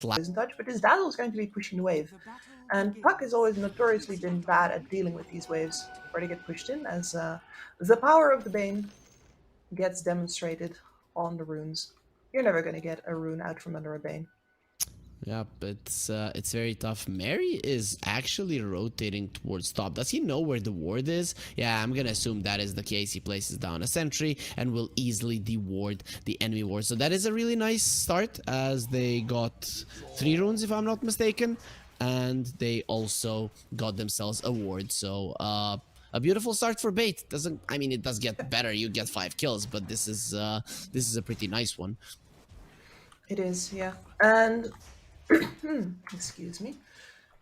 poison touch, but his dazzle is going to be pushing the wave. And Puck has always notoriously been bad at dealing with these waves where they get pushed in, as the power of the Bane gets demonstrated on the runes. You're never going to get a rune out from under a Bane. Yep, it's very tough. Mary is actually rotating towards top. Does he know where the ward is? Yeah, I'm gonna assume that is the case. He places down a sentry and will easily deward the enemy ward. So that is a really nice start, as they got 3 runes if I'm not mistaken, and they also got themselves a ward. So a beautiful start for B8. Doesn't, I mean, it does get better. You get 5 kills, but this is a pretty nice one. It is, yeah. And excuse me.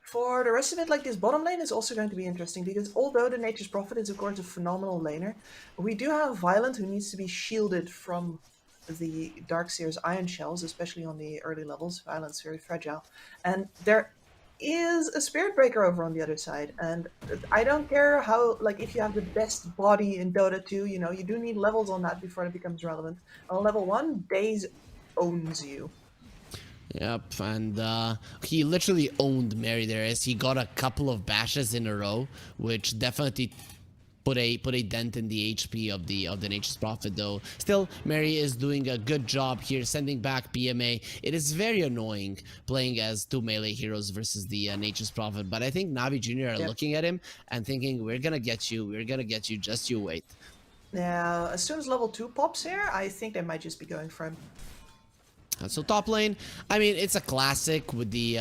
For the rest of it, like, this bottom lane is also going to be interesting, because although the Nature's Prophet is of course a phenomenal laner, we do have Violent, who needs to be shielded from the Darkseer's Iron Shells, especially on the early levels. Violent's very fragile. And there is a Spirit Breaker over on the other side, and I don't care how, like, if you have the best body in Dota 2, you know, you do need levels on that before it becomes relevant. On level 1, Daze owns you. Yep, and he literally owned Mary there, as he got a couple of bashes in a row, which definitely put a dent in the HP of the Nature's Prophet. Though still, Mary is doing a good job here, sending back PMA. It is very annoying playing as 2 melee heroes versus the Nature's Prophet, but I think NAVI Junior are looking at him and thinking, we're gonna get you, just you wait. Now, as soon as level 2 pops here, I think they might just be going for him. So top lane, I mean, it's a classic with the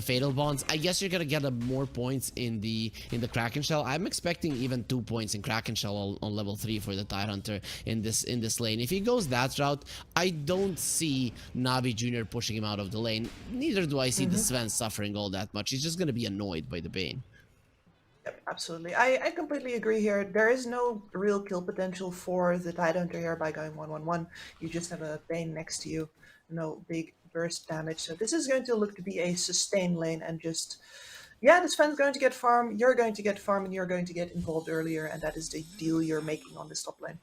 fatal bonds. I guess you're gonna get more points in the Kraken Shell. I'm expecting even 2 points in Kraken Shell on level 3 for the Tidehunter in this lane. If he goes that route, I don't see NAVI Junior pushing him out of the lane. Neither do I see the Sven suffering all that much. He's just gonna be annoyed by the Bane. Yep, absolutely. I completely agree here. There is no real kill potential for the Tidehunter here by going 1-1-1. You just have a Bane next to you. No big burst damage. So this is going to look to be a sustain lane, and just, yeah, this Sven's going to get farm, you're going to get farm, and you're going to get involved earlier, and that is the deal you're making on this top lane.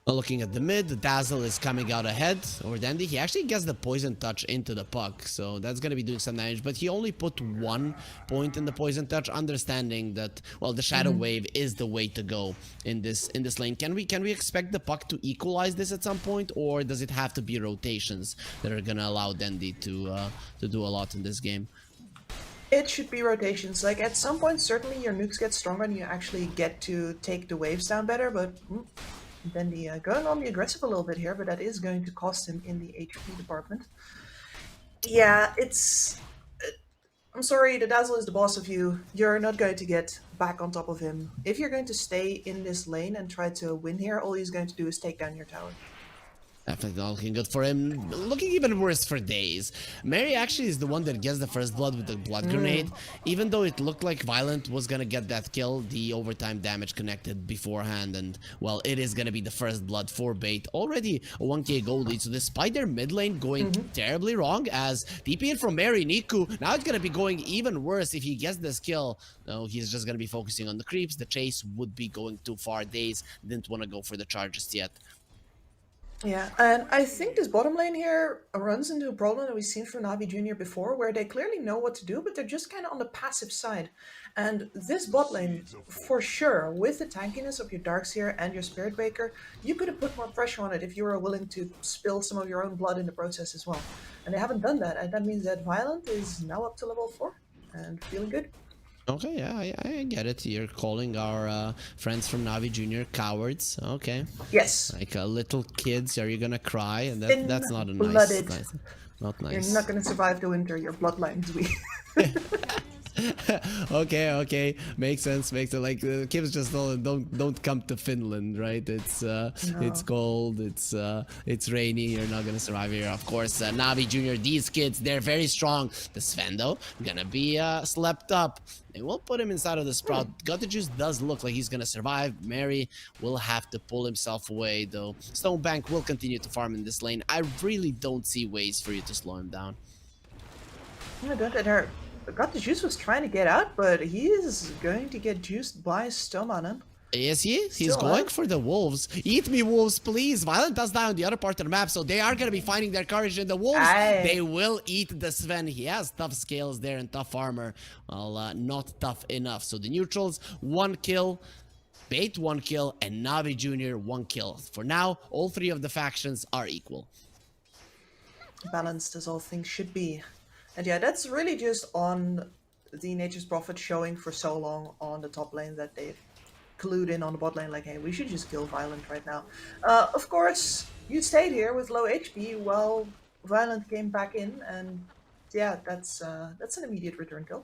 Looking at the mid, the Dazzle is coming out ahead, or Dendi. He actually gets the Poison Touch into the Puck, so that's going to be doing some damage, but he only put 1 point in the Poison Touch, understanding that, well, the Shadow Wave is the way to go in this lane. Can we expect the Puck to equalize this at some point, or does it have to be rotations that are going to allow Dendi to do a lot in this game? It should be rotations. Like, at some point, certainly your nukes get stronger and you actually get to take the waves down better, but then going on the aggressive a little bit here, but that is going to cost him in the HP department. Yeah, it's... I'm sorry, the Dazzle is the boss of you. You're not going to get back on top of him. If you're going to stay in this lane and try to win here, all he's going to do is take down your tower. Definitely not looking good for him. Looking even worse for daze. Mary actually is the one that gets the first blood with the blood grenade. Even though it looked like Violent was gonna get that kill, the overtime damage connected beforehand, and, well, it is gonna be the first blood for B8. Already a 1k gold lead, so despite their mid lane going terribly wrong, as TP in from Mary, Niku, now it's gonna be going even worse if he gets this kill. No, he's just gonna be focusing on the creeps. The chase would be going too far. Daze didn't want to go for the charges yet. Yeah, and I think this bottom lane here runs into a problem that we've seen from NAVI Junior before, where they clearly know what to do, but they're just kind of on the passive side. And this bot lane, for sure, with the tankiness of your Darkseer and your Spirit Breaker, you could have put more pressure on it if you were willing to spill some of your own blood in the process as well. And they haven't done that, and that means that Violent is now up to level 4 and feeling good. Okay, yeah, I get it. You're calling our friends from NAVI Junior cowards. Okay. Yes. Like little kids, are you gonna cry? And that's not a Blooded. nice, not nice. You're not going to survive the winter. Your bloodline's weak. Okay, makes sense. Like kids just don't come to Finland, right? It's cold, it's rainy. You're not gonna survive here. Of course, NAVI Junior, these kids, they're very strong. The Sven though, gonna be slept up. They will put him inside of the Sprout. Gotthejuice does look like he's gonna survive. Mary will have to pull himself away though. StoneBank will continue to farm in this lane. I really don't see ways for you to slow him down. No, don't let her. Gotthejuice was trying to get out, but he is going to get juiced by Stoneman. Yes, he is. He's Still, going for the wolves. Eat me, wolves, please. Violent does die on the other part of the map, so they are going to be finding their courage in the wolves. Aye. They will eat the Sven. He has tough scales there and tough armor. Well, not tough enough. So the neutrals, 1 kill. B8, 1 kill. And NAVI Junior, 1 kill. For now, all 3 of the factions are equal. Balanced as all things should be. And yeah, that's really just on the Nature's Prophet showing for so long on the top lane that they've clued in on the bot lane like, hey, we should just kill Violent right now. Of course, you stayed here with low HP while Violent came back in, and yeah, that's an immediate return kill.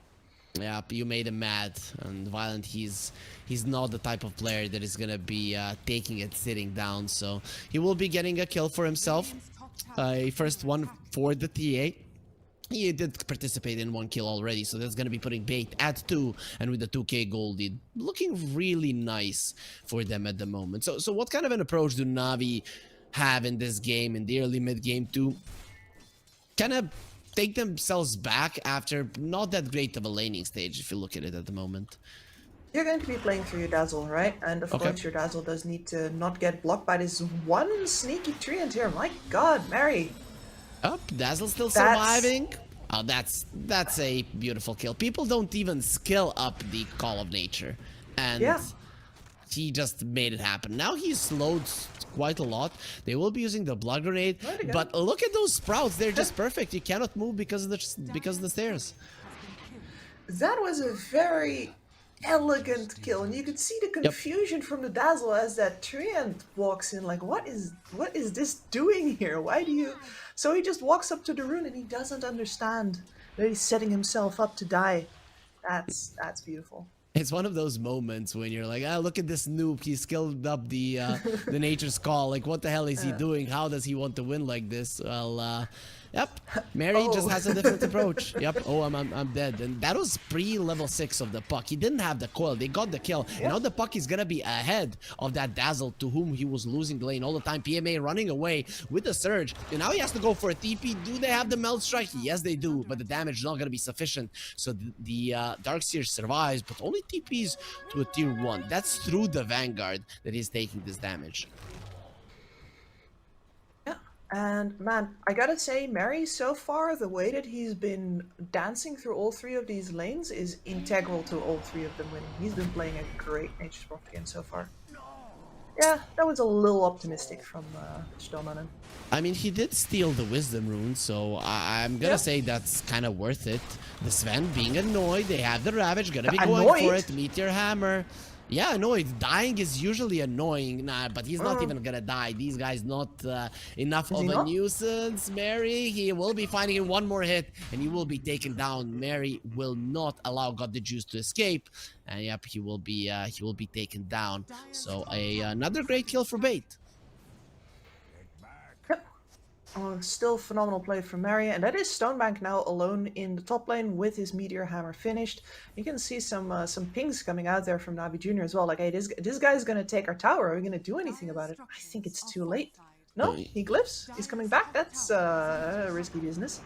Yeah, you made him mad, and Violent, he's not the type of player that is gonna be taking it sitting down, so he will be getting a kill for himself. A first one for the TA. He did participate in 1 kill already, so that's gonna be putting B8 at 2, and with the 2k gold lead, looking really nice for them at the moment. So what kind of an approach do Navi have in this game, in the early mid game, to kind of take themselves back after not that great of a laning stage, if you look at it at the moment? You're going to be playing through your Dazzle, right? And of course your Dazzle does need to not get blocked by this one sneaky treant here. My god, Mary! Oh, Dazzle still surviving. Oh, that's a beautiful kill. People don't even skill up the Call of Nature. And he just made it happen. Now he's slowed quite a lot. They will be using the blood grenade. But look at those sprouts. They're just perfect. You cannot move because of the stairs. That was a very elegant kill, and you could see the confusion from the Dazzle as that treant walks in, like, what is this doing here? Why do you... So he just walks up to the rune and he doesn't understand that he's setting himself up to die. That's beautiful. It's one of those moments when you're like, ah, look at this noob. He skilled up the Nature's Call. Like, what the hell is he doing? How does he want to win like this? Well, yep. Mary just has a different approach. Yep. Oh, I'm dead. And that was pre-level 6 of the puck. He didn't have the coil. They got the kill. And now the puck is gonna be ahead of that Dazzle to whom he was losing the lane all the time. PMA running away with the surge. And now he has to go for a TP. Do they have the melt strike? Yes, they do. But the damage is not gonna be sufficient. So the Darkseer survives, but only TPs to a tier 1. That's through the Vanguard that he's taking this damage. And man, I gotta say, Mary, so far, the way that he's been dancing through all 3 of these lanes is integral to all 3 of them winning. He's been playing a great Nature's Prophet game so far. Yeah, that was a little optimistic from StoneBank. I mean, he did steal the Wisdom rune, so I'm gonna say that's kind of worth it. The Sven being annoyed, they have the Ravage, gonna be going for it. Meteor Hammer. Yeah, annoyed. Dying is usually annoying. Nah, but he's not even gonna die. These guys not enough of a nuisance. Mary, he will be finding in 1 more hit, and he will be taken down. Mary will not allow gotthejuice to escape, and yep, he will be taken down. So another great kill for B8. Still phenomenal play from Mary, and that is StoneBank now alone in the top lane with his Meteor Hammer finished. You can see some pings coming out there from NAVI Junior as well, like, hey, this guy's gonna take our tower, are we gonna do anything about it? I think it's too late. No, he glyphs, he's coming back, that's risky business.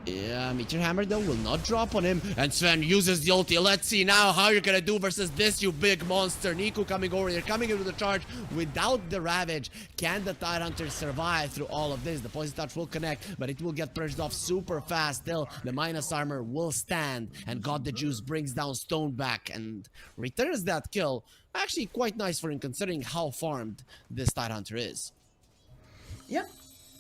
Yeah, Meteor Hammer though will not drop on him, and Sven uses the ulti. Let's see now how you're gonna do versus this, you big monster. Niku coming over here, coming into the charge without the Ravage. Can the Tidehunter survive through all of this? The Poison Touch will connect, but it will get purged off super fast. Still, the minus armor will stand, and gotthejuice brings down StoneBank and returns that kill. Actually, quite nice for him considering how farmed this Tidehunter is. Yeah.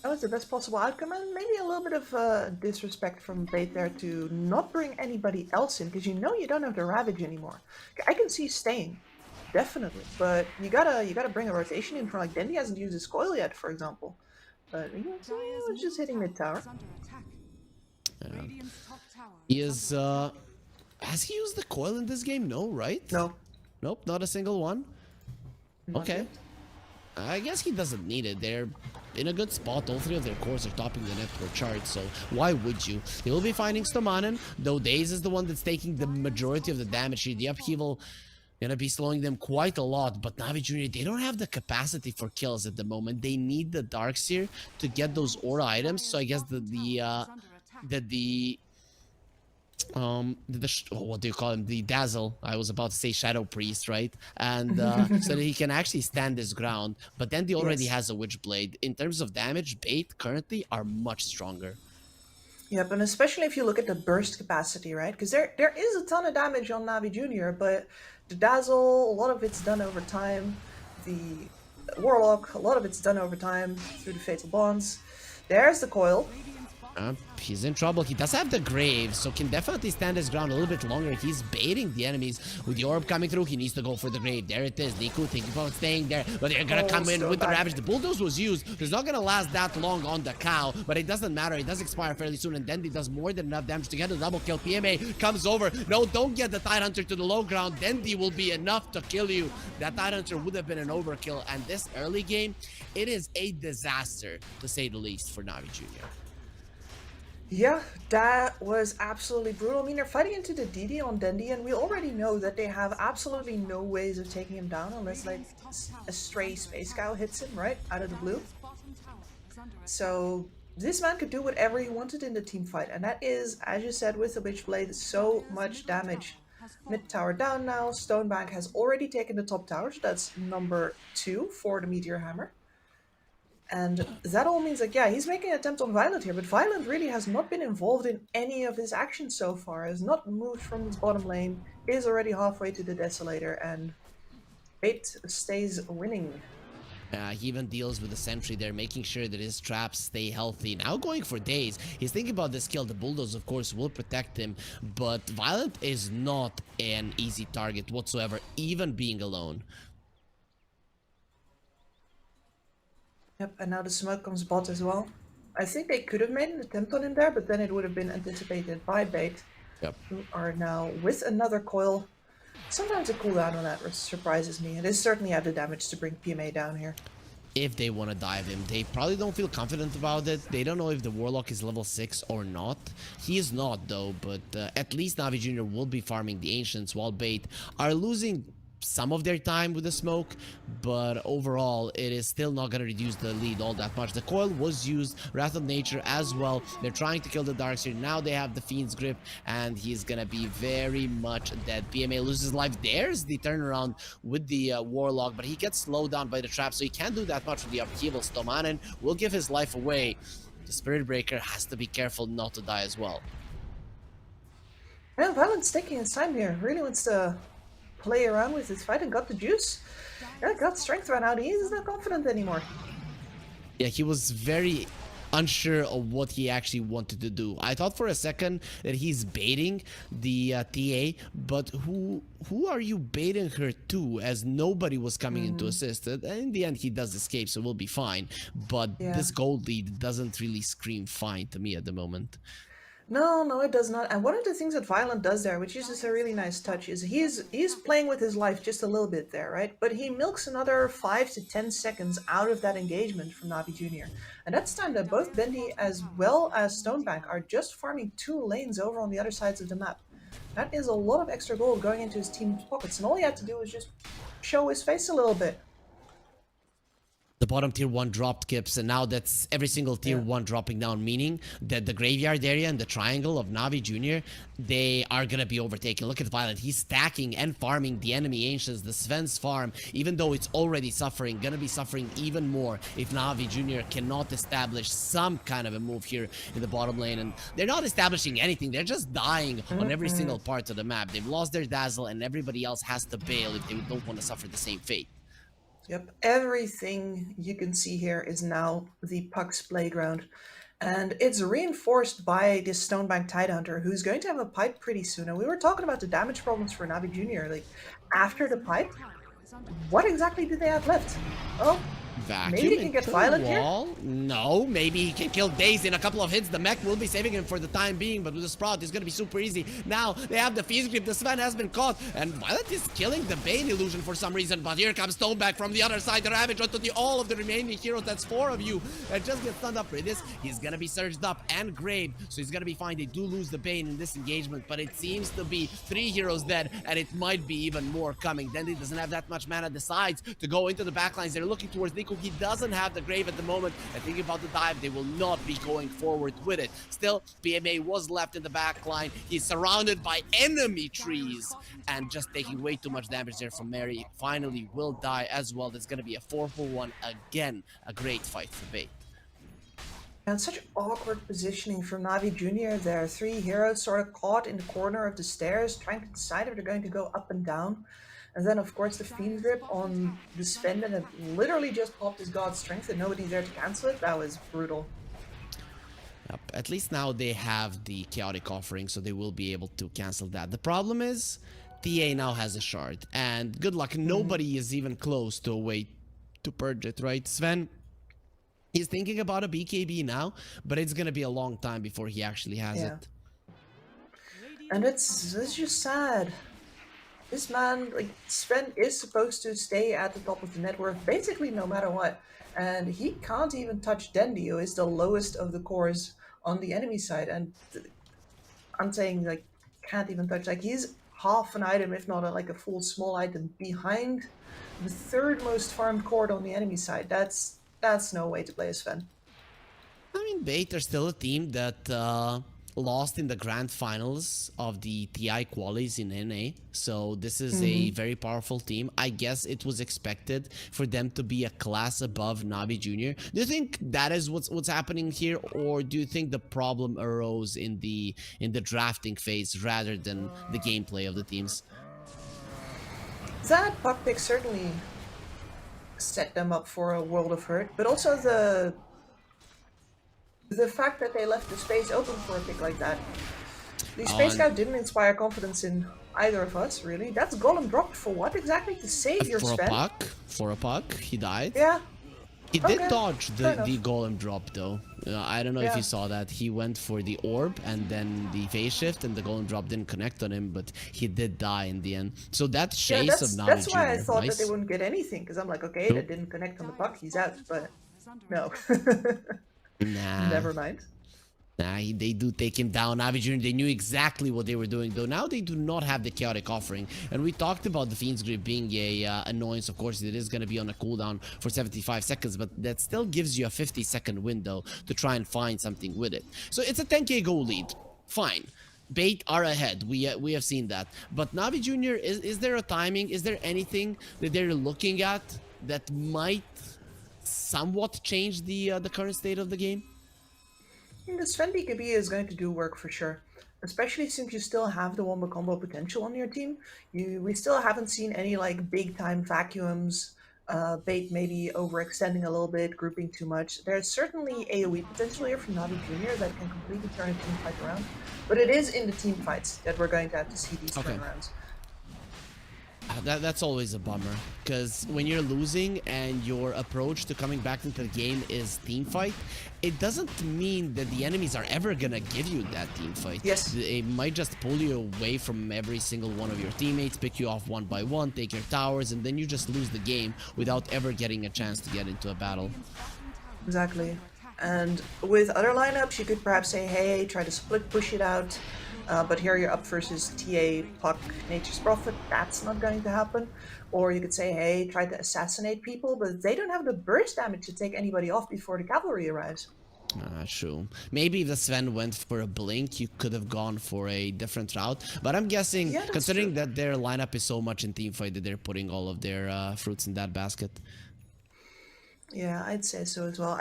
That was the best possible outcome, and maybe a little bit of disrespect from B8 there to not bring anybody else in, because you know you don't have the Ravage anymore. I can see staying, definitely, but you gotta bring a rotation in for, like, Dendi hasn't used his coil yet, for example. But he's just hitting mid tower. He is. Has he used the coil in this game? No, right? No. Nope, not a single one. Okay. I guess he doesn't need it. They're in a good spot. All 3 of their cores are topping the network chart, so why would you? They will be finding StoneBank, though daze is the one that's taking the majority of the damage here. The upheaval gonna be slowing them quite a lot, but NAVI Junior, they don't have the capacity for kills at the moment. They need the Darkseer to get those aura items, so I guess the what do you call him, the dazzle. I was about to say shadow priest, right? And so that he can actually stand his ground. But then he already Yes. has a witchblade. In terms of damage, bait currently are much stronger. Yep, and especially if you look at the burst capacity, right? Because there is a ton of damage on Navi Junior, but the Dazzle, a lot of it's done over time. The Warlock, a lot of it's done over time through the Fatal Bonds. There's the Coil. He's in trouble. He does have the grave, so can definitely stand his ground a little bit longer. He's baiting the enemies with the orb coming through. He needs to go for the grave. There it is. Niku thinking about staying there, but they're gonna come in with the ravage. The bulldoze was used. It's not gonna last that long on the cow, but it doesn't matter. It does expire fairly soon, and Dendi does more than enough damage to get a double kill. PMA comes over. No, don't get the Tidehunter to the low ground. Dendi will be enough to kill you. That Tidehunter would have been an overkill, and this early game, it is a disaster to say the least for NAVI Junior. Yeah, that was absolutely brutal. I mean, they're fighting into the DD on Dendi, and we already know that they have absolutely no ways of taking him down unless, like, a stray space cow hits him, right, out of the blue. So, this man could do whatever he wanted in the team fight, and that is, as you said with the Witchblade, so much damage. Mid tower down now, StoneBank has already taken the top tower, so that's number 2 for the Meteor Hammer. And that all means, like, yeah, he's making an attempt on Violent here, but Violent really has not been involved in any of his actions so far, has not moved from his bottom lane, is already halfway to the Desolator, and Fate stays winning. He even deals with the sentry there, making sure that his traps stay healthy. Now going for daze. He's thinking about this kill. The bulldoze, of course, will protect him, but Violent is not an easy target whatsoever, even being alone. Yep, and now the smoke comes bot as well. I think they could have made an attempt on him there, but then it would have been anticipated by Bait, who are now with another coil. Sometimes a cooldown on that surprises me. It is certainly have the damage to bring PMA down here. If they want to dive him, they probably don't feel confident about it. They don't know if the Warlock is level 6 or not. He is not, though, but at least NAVI Junior will be farming the Ancients, while Bait are losing some of their time with the smoke, but overall it is still not going to reduce the lead all that much. The coil was used, Wrath of Nature as well. They're trying to kill the Darkseer. Now they have the Fiend's Grip, and he's gonna be very much dead. PMA loses life. There's the turnaround with the Warlock, but he gets slowed down by the trap, so he can't do that much with the upheaval. Stomanen will give his life away. The Spirit Breaker has to be careful not to die as well. Yeah, Violent's taking his time here. Really wants to play around with his fight and got the juice. Yeah, got strength right now. He's not confident anymore. Yeah, he was very unsure of what he actually wanted to do. I thought for a second that he's baiting the TA, but who are you baiting her to, as nobody was coming in to assist it? And in the end, he does escape, so we'll be fine. But this gold lead doesn't really scream fine to me at the moment. No, it does not. And one of the things that Violent does there, which is just a really nice touch, is he's playing with his life just a little bit there, right? But he milks another 5 to 10 seconds out of that engagement from NAVI Junior. And that's time that both Dendi as well as StoneBank are just farming 2 lanes over on the other sides of the map. That is a lot of extra gold going into his team's pockets, and all he had to do was just show his face a little bit. The bottom tier 1 dropped Kips, and now that's every single tier 1 dropping down, meaning that the graveyard area and the triangle of NAVI Junior, they are gonna be overtaken. Look at Violent. He's stacking and farming the enemy Ancients. The Sven's farm, even though it's already suffering, gonna be suffering even more if NAVI Junior cannot establish some kind of a move here in the bottom lane. And they're not establishing anything. They're just dying on every single part of the map. They've lost their Dazzle, and everybody else has to bail if they don't want to suffer the same fate. Yep, everything you can see here is now the Puck's playground. And it's reinforced by this StoneBank Tidehunter, who's going to have a pipe pretty soon. And we were talking about the damage problems for NAVI Junior. Like, after the pipe, what exactly do they have left? Oh, Vacuum maybe he can get Violent here? No, maybe he can kill Daze in a couple of hits. The mech will be saving him for the time being, but with the Sprout, it's going to be super easy. Now, they have the Fiend's Grip. The Sven has been caught, and Violent is killing the Bane illusion for some reason, but here comes StoneBank from the other side. The Ravage onto all of the remaining heroes. That's 4 of you. And just get stunned up. Riddys, he's going to be surged up and graved, so he's going to be fine. They do lose the Bane in this engagement, but it seems to be 3 heroes dead, and it might be even more coming. Dendi doesn't have that much mana, decides to go into the backlines. They're looking towards Niku. Niku. He doesn't have the grave at the moment. And thinking about the dive, they will not be going forward with it. Still, PMA was left in the back line. He's surrounded by enemy trees and just taking way too much damage there from Mary. Finally will die as well. There's going to be a 4-for-1 again. A great fight for B8. And such awkward positioning from NAVI Junior. There are three heroes sort of caught in the corner of the stairs, trying to decide if they're going to go up and down. And then, of course, the Fiend Grip on the Sven that literally just popped his God's Strength and nobody there to cancel it. That was brutal. Yep. At least now they have the Chaotic Offering, so they will be able to cancel that. The problem is, TA now has a shard, and good luck. Nobody is even close to a way to purge it, right? Sven, he's thinking about a BKB now, but it's gonna be a long time before he actually has it. And it's just sad. This man, like, Sven is supposed to stay at the top of the net worth basically no matter what. And he can't even touch Dendi, who is the lowest of the cores on the enemy side. And I'm saying, like, can't even touch. Like, he's half an item, if not like a full small item, behind the third most farmed core on the enemy side. That's no way to play a Sven. I mean, B8 are still a team that lost in the grand finals of the TI qualies in NA. So this is a very powerful team. I guess it was expected for them to be a class above NAVI Junior. Do you think that is what's happening here, or do you think the problem arose in the drafting phase rather than the gameplay of the teams? That puck pick certainly set them up for a world of hurt, but also the fact that they left the space open for a pick like that. The space scout didn't inspire confidence in either of us, really. That's golem dropped for what exactly? To save your Sven? For a puck, he died. Yeah. He did dodge the golem drop though. I don't know if you saw that. He went for the orb and then the phase shift, and the golem drop didn't connect on him, but he did die in the end. So that's chase of NAVI That's why Junior. I thought that they wouldn't get anything, because I'm like, okay, that didn't connect on the puck, he's out, but no. Nah. Never mind. Nah, they do take him down. NAVI Junior, they knew exactly what they were doing, though. Now they do not have the Chaotic Offering. And we talked about the Fiend's Grip being a annoyance. Of course, it is going to be on a cooldown for 75 seconds, but that still gives you a 50-second window to try and find something with it. So it's a 10k goal lead. Fine. B8 are ahead. We have seen that. But NAVI Junior, is there a timing? Is there anything that they're looking at that might somewhat change the current state of the game? The Sven BKB is going to do work for sure, especially since you still have the wombo combo potential on your team. We still haven't seen any like big time vacuums, B8 maybe overextending a little bit, grouping too much. There's certainly AoE potential here from NAVI Junior that can completely turn a team fight around, but it is in the team fights that we're going to have to see these turnarounds. That's always a bummer, because when you're losing and your approach to coming back into the game is team fight, it doesn't mean that the enemies are ever gonna give you that team fight. Yes. It might just pull you away from every single one of your teammates, pick you off one by one, take your towers, and then you just lose the game without ever getting a chance to get into a battle. Exactly. And with other lineups, you could perhaps say, hey, try to split push it out. But here you're up versus TA, Puck, Nature's Prophet. That's not going to happen. Or you could say, hey, try to assassinate people, but they don't have the burst damage to take anybody off before the cavalry arrives. True. Maybe if the Sven went for a blink, you could have gone for a different route. But I'm guessing, considering that their lineup is so much in teamfight, that they're putting all of their fruits in that basket. Yeah, I'd say so as well.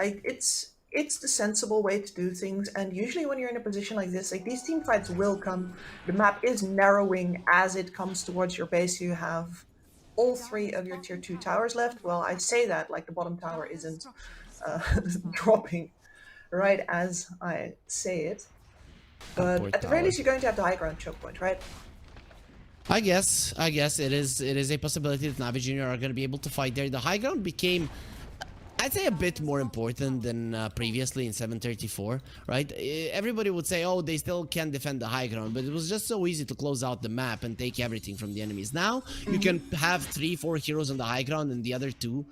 It's the sensible way to do things, and usually when you're in a position like this, like these team fights will come. The map is narrowing as it comes towards your base. You have all three of your tier 2 towers left. Well, I say that like the bottom tower isn't dropping right as I say it. But at the very least, you're going to have the high ground choke point, right? I guess it is a possibility that NAVI Junior are going to be able to fight there. The high ground became, I'd say, a bit more important than previously in 734, right? Everybody would say, oh, they still can defend the high ground, but it was just so easy to close out the map and take everything from the enemies. Now, you can have 3-4 heroes on the high ground and the other 2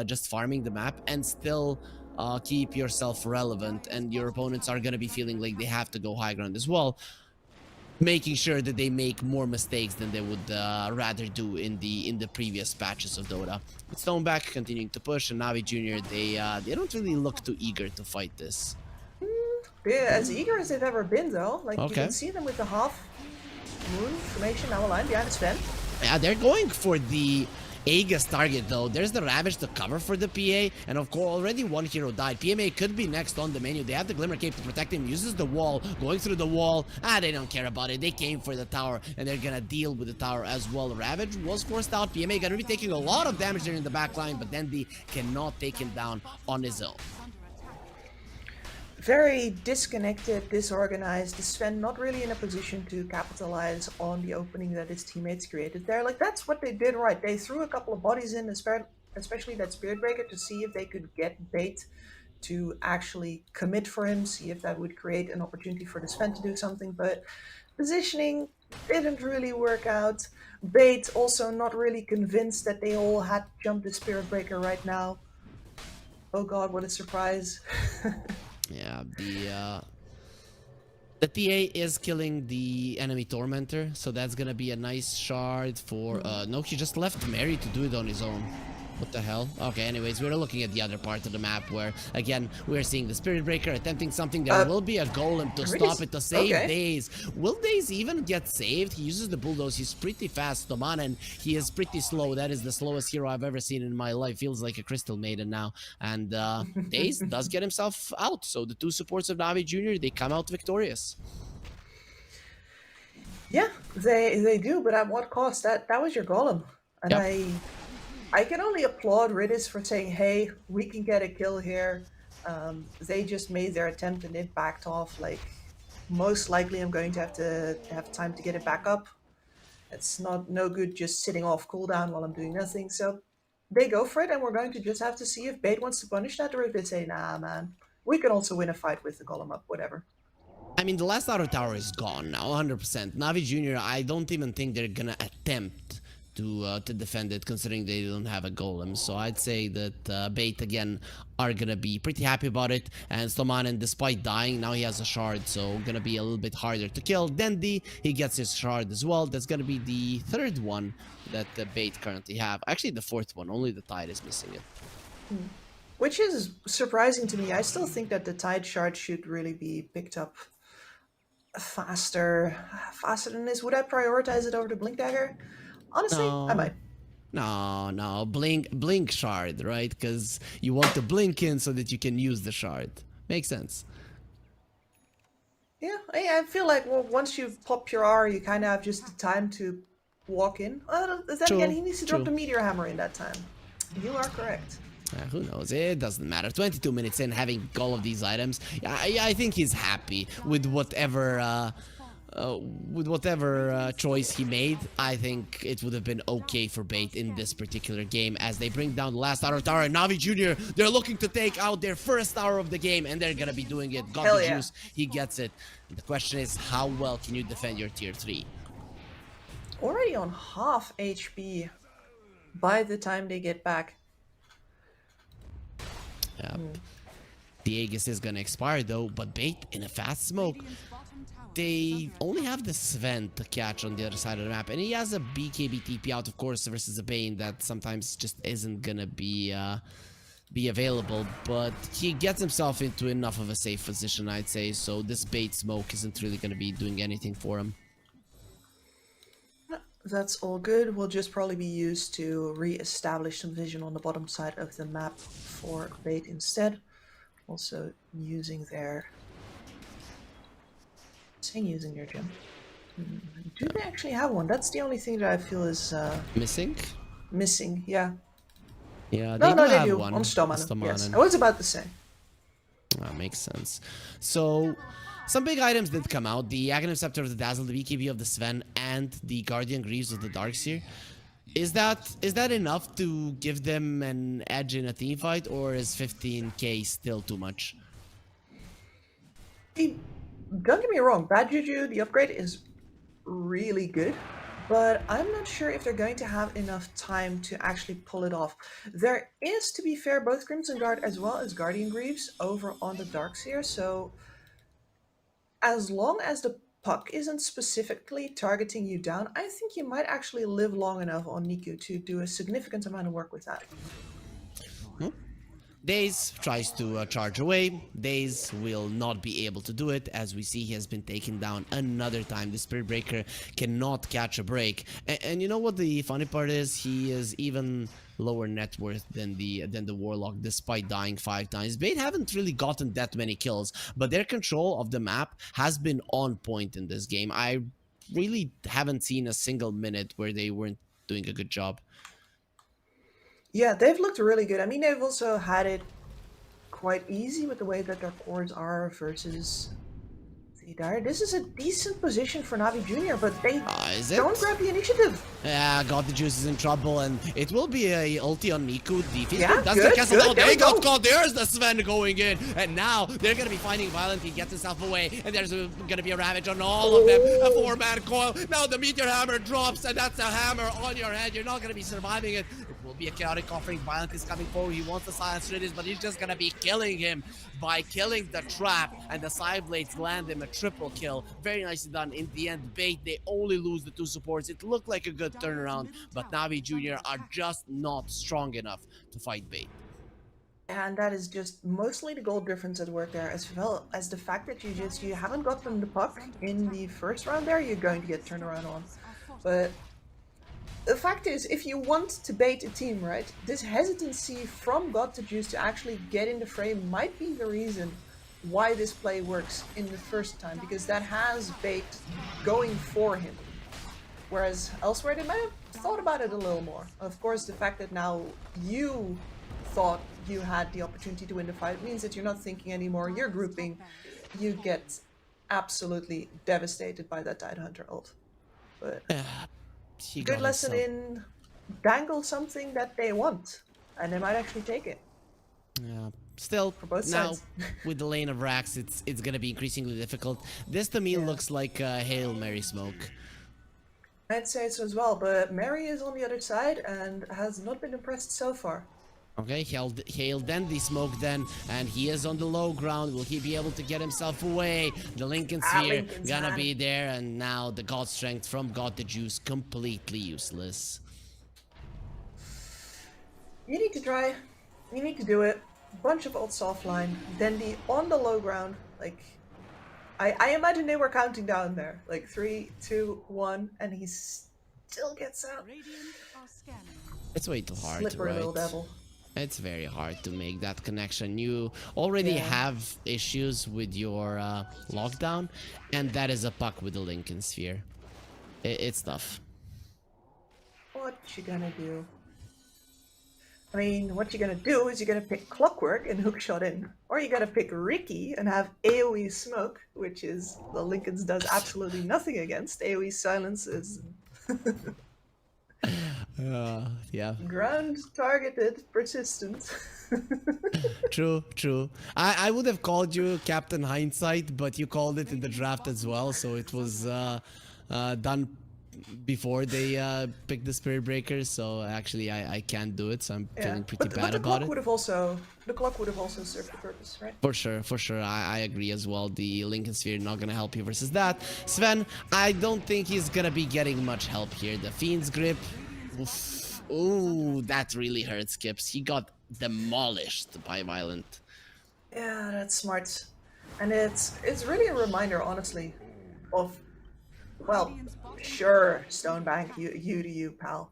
just farming the map and still keep yourself relevant, and your opponents are going to be feeling like they have to go high ground as well. making sure that they make more mistakes than they would rather do in the previous patches of Dota. StoneBank continuing to push, and Navi Junior they don't really look too eager to fight this. They're as eager as they've ever been, though. Like, you Okay. can see them with the half moon formation now aligned behind the Sven. Yeah, they're going for the Aegis target though. There's the Ravage to cover for the PA, and of course already one hero died. PMA could be next on the menu. They have the Glimmer Cape to protect him, uses the wall, going through the wall. They don't care about it. They came for the tower, and they're gonna deal with the tower as well. Ravage was forced out. PMA gonna be taking a lot of damage there in the back line, but Dendi cannot take him down on his own. Very disconnected, disorganized. The Sven not really in a position to capitalize on the opening that his teammates created there. Like, that's what they did right. They threw a couple of bodies in, especially that Spirit Breaker, to see if they could get bait to actually commit for him, see if that would create an opportunity for the Sven to do something. But positioning didn't really work out. Bait also not really convinced that they all had to jump the Spirit Breaker right now. Oh god, what a surprise. Yeah, the TA is killing the enemy Tormentor, so that's gonna be a nice shard for... no, he just left Mary to do it on his own. What the hell? Okay, anyways, we're looking at the other part of the map where, again, we're seeing the Spirit Breaker attempting something. There will be a golem to stop it, to save Daze. Will Daze even get saved? He uses the Bulldoze. He's pretty fast, Toman, and he is pretty slow. That is the slowest hero I've ever seen in my life. Feels like a Crystal Maiden now. And Daze does get himself out. So the two supports of Navi Junior, they come out victorious. Yeah, they do, but at what cost? That was your golem. And Yep. I can only applaud Riddys for saying, hey, we can get a kill here. They just made their attempt and it backed off. Like, most likely I'm going to have time to get it back up. It's no good just sitting off cooldown while I'm doing nothing. So they go for it, and we're going to just have to see if Bait wants to punish that, or if they say, nah, man, we can also win a fight with the golem up, whatever. I mean, the last outer tower is gone now, 100%. Navi Junior, I don't even think they're gonna attempt to defend it, considering they don't have a golem. So I'd say that Bait, again, are gonna be pretty happy about it. And Slomanen, despite dying, now he has a shard, so gonna be a little bit harder to kill. Dendi, he gets his shard as well. That's gonna be the third one that the Bait currently have. Actually, the fourth one. Only the Tide is missing it. Which is surprising to me. I still think that the Tide shard should really be picked up faster than this. Would I prioritize it over the Blink Dagger? Honestly, I might. No, blink shard, right? Because you want to blink in so that you can use the shard. Makes sense. Yeah, I feel like, well, once you've popped your R, you kind of have just the time to walk in. Then again, he needs to drop the Meteor Hammer in that time. You are correct. Who knows? It doesn't matter. 22 minutes in, having all of these items, I think he's happy with whatever choice he made. I think it would have been okay for Bait in this particular game, as they bring down the last outer tower. And Navi Junior, they're looking to take out their first tower of the game, and they're gonna be doing it. Got the juice, he gets it. The question is, how well can you defend your tier 3? Already on half HP by the time they get back. The Aegis is gonna expire though, but Bait in a fast smoke. They only have the Sven to catch on the other side of the map, and he has a BKB TP out, of course, versus a Bane that sometimes just isn't gonna be available, but he gets himself into enough of a safe position, I'd say, so this Bait smoke isn't really gonna be doing anything for him. That's all good. Will just probably be used to re-establish some vision on the bottom side of the map for Bait instead. Also using their... using their gem. Do they actually have one? That's the only thing that I feel is... Missing? Missing, yeah. Yeah, they have do. one. On StoneBank, yes. I was about to say. That makes sense. So, some big items did come out. The Aghanim Scepter of the Dazzle, the BKB of the Sven, and the Guardian Greaves of the Darkseer. Is that enough to give them an edge in a team fight, or is 15k still too much? Don't get me wrong, Bad Juju, the upgrade is really good, but I'm not sure if they're going to have enough time to actually pull it off. There is, to be fair, both Crimson Guard as well as Guardian Greaves over on the Darkseer, so as long as the puck isn't specifically targeting you down, I think you might actually live long enough on Niku to do a significant amount of work with that. Daze tries to charge away. Daze will not be able to do it. As we see, he has been taken down another time. The Spirit Breaker cannot catch a break. And you know what the funny part is? He is even lower net worth than the Warlock, despite dying 5 times. B8 haven't really gotten that many kills, but their control of the map has been on point in this game. I really haven't seen a single minute where they weren't doing a good job. Yeah, they've looked really good. I mean, they've also had it quite easy with the way that their cores are versus the Dire. This is a decent position for NAVI Junior, but they don't grab the initiative. Yeah, gotthejuice is in trouble, and it will be a ulti on Niku. Yeah, that's good, the castle. good. Oh, There they we got go. caught. There's the Sven going in, and now they're gonna be finding Violent. He gets himself away, and there's gonna be a ravage on all of them. A 4-man coil. Now the meteor hammer drops, and that's a hammer on your head. You're not gonna be surviving it. It will be a chaotic offering. Violent is coming forward. He wants to silence Riddys, but he's just gonna be killing him by killing the trap, and the side blades land him a triple kill. Very nicely done. In the end, B8, they only lose the 2 supports. It looked like a good turnaround, but NAVI Junior are just not strong enough to fight B8. And that is just mostly the goal difference at work there, as well as the fact that you haven't gotten the puck in the first round there, you're going to get turned around on. But the fact is, if you want to bait a team, right, this hesitancy from gotthejuice to actually get in the frame might be the reason why this play works in the first time, because that has bait going for him. Whereas elsewhere, they might have thought about it a little more. Of course, the fact that now you thought you had the opportunity to win the fight means that you're not thinking anymore, you're grouping, you get absolutely devastated by that Tidehunter ult. But good lesson in dangle something that they want, and they might actually take it. Yeah. Still, For both now sides. with the lane of racks, it's gonna be increasingly difficult. This to me looks like a Hail Mary smoke. I'd say so as well, but Mary is on the other side and has not been impressed so far. Okay, Hail Dendi smoke then, and he is on the low ground. Will he be able to get himself away? The Lincoln Sphere gonna be there, and now the God Strength from gotthejuice completely useless. You need to try. You need to do it. Bunch of ults offline. Dendi on the low ground. Like, I imagine they were counting down there. Like 3, 2, 1, and he still gets out. It's way too hard, Slippery little right? devil. It's very hard to make that connection. You already have issues with your lockdown, and that is a puck with the Lincoln Sphere. It's tough. What you gonna do? I mean, what you're gonna do is you're gonna pick Clockwork and hookshot in. Or you gotta pick Ricky and have AoE Smoke, which is, the Lincolns does absolutely nothing against. AoE Silence is Yeah. ground targeted persistent. True. I would have called you Captain Hindsight, but you called it in the draft as well, so it was done before they picked the Spirit Breakers, so actually I can't do it, so I'm feeling pretty bad about it. The clock would have also served the purpose, right? For sure. I agree as well. The Lincoln Sphere not gonna help you versus that. Sven, I don't think he's gonna be getting much help here. The Fiend's Grip. Oof. Ooh, that really hurts Skips. He got demolished by Violent. Yeah, that's smart. And it's really a reminder, honestly, of, well, sure, StoneBank, you to you, pal.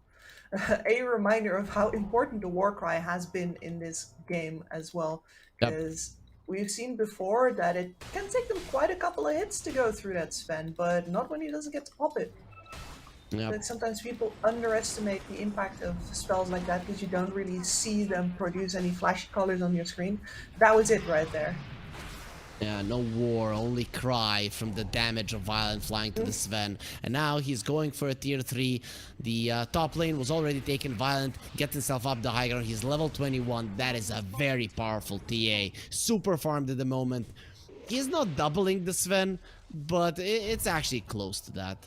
A reminder of how important the Warcry has been in this game as well. Because we've seen before that it can take them quite a couple of hits to go through that Sven, but not when he doesn't get to pop it. Like sometimes people underestimate the impact of spells like that because you don't really see them produce any flashy colors on your screen. That was it right there. Yeah, no war, only cry from the damage of Violent flying to the Sven. And now he's going for a tier 3. The top lane was already taken. Violent gets himself up the high ground. He's level 21. That is a very powerful TA. Super farmed at the moment. He's not doubling the Sven, but it's actually close to that.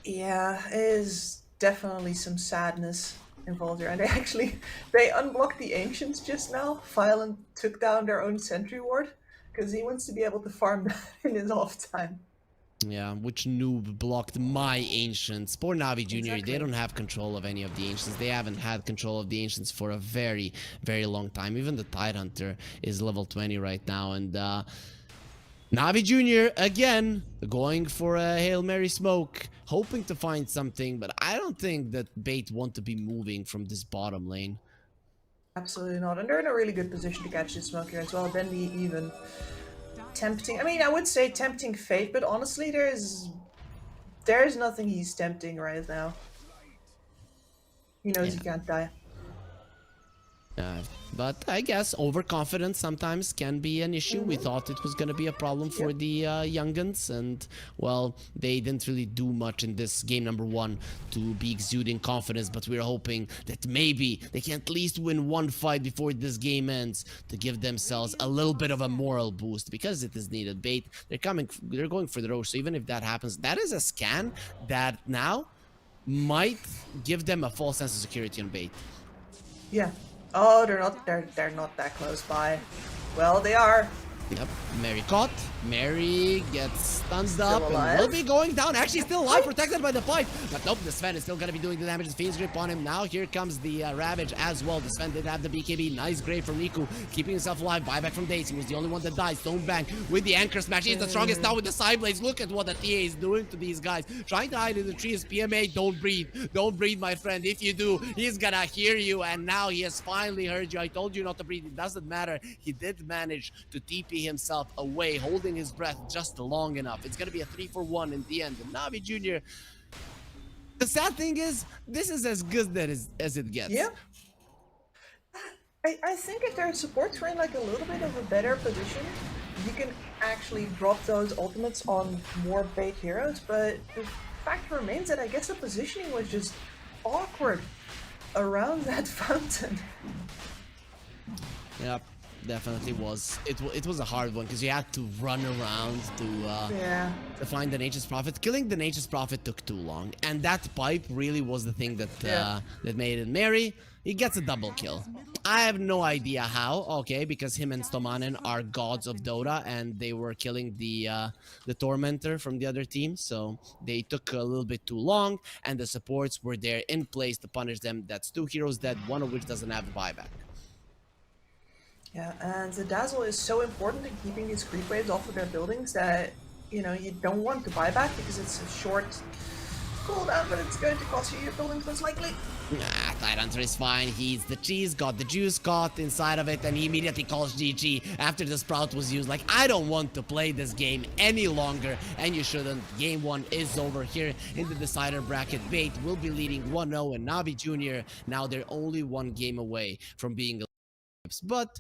Yeah, it is definitely some sadness involved here. And they unblocked the Ancients just now. Violent took down their own sentry ward. because he wants to be able to farm that in his off time. Yeah, which noob blocked my ancients? Poor NAVI Junior, Exactly. they don't have control of any of the ancients. They haven't had control of the ancients for a very, very long time. Even the Tide Hunter is level 20 right now, and NAVI Junior, again, going for a Hail Mary smoke, hoping to find something, but I don't think that B8 want to be moving from this bottom lane. Absolutely not. And they're in a really good position to catch this smoke here as well. Dendi even tempting. I mean, I would say tempting fate, but honestly, there's nothing he's tempting right now. He knows he can't die. But I guess overconfidence sometimes can be an issue. We thought it was going to be a problem for the young'uns, and well, they didn't really do much in this game number 1 to be exuding confidence, but we're hoping that maybe they can at least win one fight before this game ends to give themselves a little bit of a moral boost, because it is needed. B8, they're going for the Roche, so even if that happens, that is a scan that now might give them a false sense of security on B8. Yeah. Oh, they're not that close by. Well, they are. Yep, Mary caught. Mary gets stunned up alive. and will be going down. Actually, still alive, protected by the pipe. But nope, the Sven is still going to be doing the damage. The Fiend's Grip on him. Now here comes the Ravage as well. The Sven did have the BKB. Nice grave from Niku, keeping himself alive. Buyback from daze. He was the only one that died. StoneBank with the anchor smash. He's the strongest now with the side blades. Look at what the TA is doing to these guys. Trying to hide in the trees. PMA, don't breathe. Don't breathe, my friend. If you do, he's gonna hear you. And now he has finally heard you. I told you not to breathe. It doesn't matter. He did manage to TP himself away, holding his breath just long enough. It's gonna be a 3-for-1 in the end. And NAVI Junior, the sad thing is, this is as good as it gets. Yeah. I think if their supports were in like a little bit of a better position, you can actually drop those ultimates on more B8 heroes, but the fact remains that I guess the positioning was just awkward around that fountain. Yep, definitely was. It was a hard one because you had to run around to find the Nature's Prophet. Killing the Nature's Prophet took too long, and that pipe really was the thing that that made it. Mary, he gets a double kill. I have no idea how. Okay, because him and Stomanen are gods of Dota, and they were killing the Tormentor from the other team, so they took a little bit too long, and the supports were there in place to punish them. That's 2 heroes dead, one of which doesn't have the buyback. Yeah, and the dazzle is so important in keeping these creep waves off of their buildings that, you know, you don't want to buy back because it's a short cooldown, but it's going to cost you your buildings most likely. Nah, Tide Hunter is fine. He's the cheese, got the juice caught inside of it, and he immediately calls GG after the Sprout was used. Like, I don't want to play this game any longer, and you shouldn't. Game 1 is over here in the decider bracket. B8 will be leading 1-0, and NAVI Junior, now they're only 1 game away from being a but